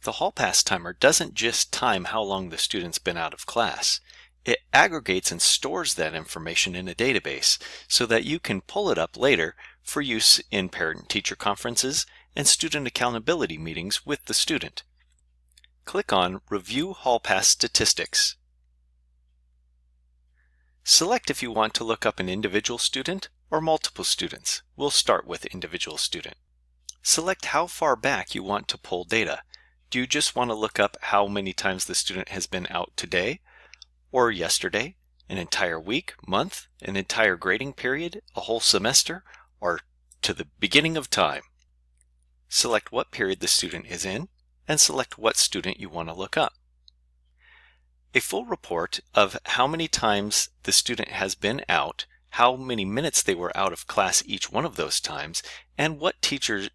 The Hall Pass timer doesn't just time how long the student's been out of class. It aggregates and stores that information in a database so that you can pull it up later for use in parent-teacher conferences and student accountability meetings with the student. Click on Review Hall Pass Statistics. Select if you want to look up an individual student or multiple students. We'll start with individual student. Select how far back you want to pull data. Do you just want to look up how many times the student has been out today, or yesterday, an entire week, month, an entire grading period, a whole semester, or to the beginning of time? Select what period the student is in, and select what student you want to look up. A full report of how many times the student has been out, how many minutes they were out of class each one of those times, and what teacher's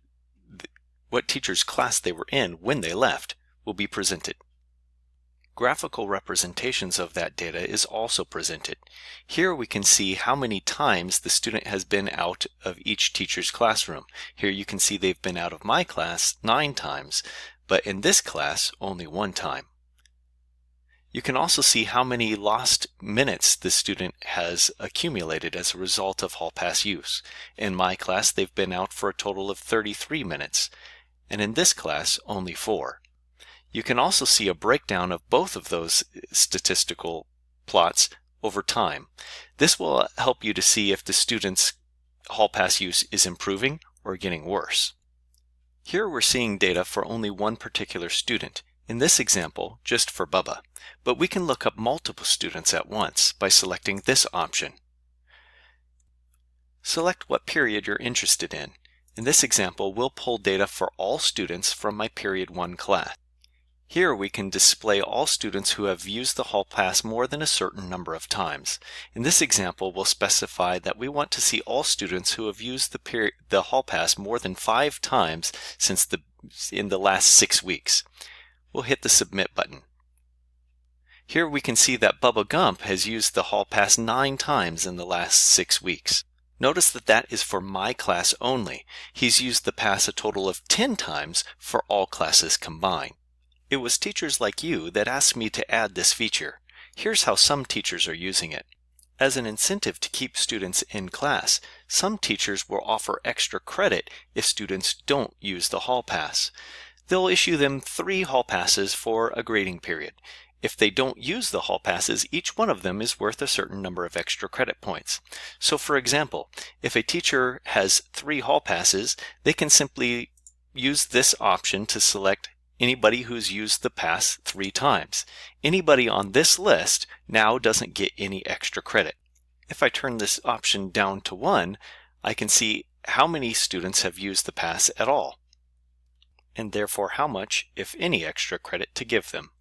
class they were in when they left will be presented. Graphical representations of that data is also presented. Here we can see how many times the student has been out of each teacher's classroom. Here you can see they've been out of my class 9 times, but in this class only 1 time. You can also see how many lost minutes the student has accumulated as a result of Hall Pass use. In my class they've been out for a total of 33 minutes, and in this class only 4. You can also see a breakdown of both of those statistical plots over time. This will help you to see if the student's Hall Pass use is improving or getting worse. Here we're seeing data for only one particular student, in this example just for Bubba, but we can look up multiple students at once by selecting this option. Select what period you're interested in. In this example, we'll pull data for all students from my Period 1 class. Here we can display all students who have used the Hall Pass more than a certain number of times. In this example, we'll specify that we want to see all students who have used the Hall Pass more than 5 times in the last 6 weeks. We'll hit the Submit button. Here we can see that Bubba Gump has used the Hall Pass 9 times in the last 6 weeks. Notice that that is for my class only. He's used the pass a total of 10 times for all classes combined. It was teachers like you that asked me to add this feature. Here's how some teachers are using it. As an incentive to keep students in class, some teachers will offer extra credit if students don't use the Hall Pass. They'll issue them 3 Hall Passes for a grading period. If they don't use the Hall Passes, each one of them is worth a certain number of extra credit points. So for example, if a teacher has 3 Hall Passes, they can simply use this option to select anybody who's used the pass 3 times. Anybody on this list now doesn't get any extra credit. If I turn this option down to 1, I can see how many students have used the pass at all, and therefore how much, if any, extra credit to give them.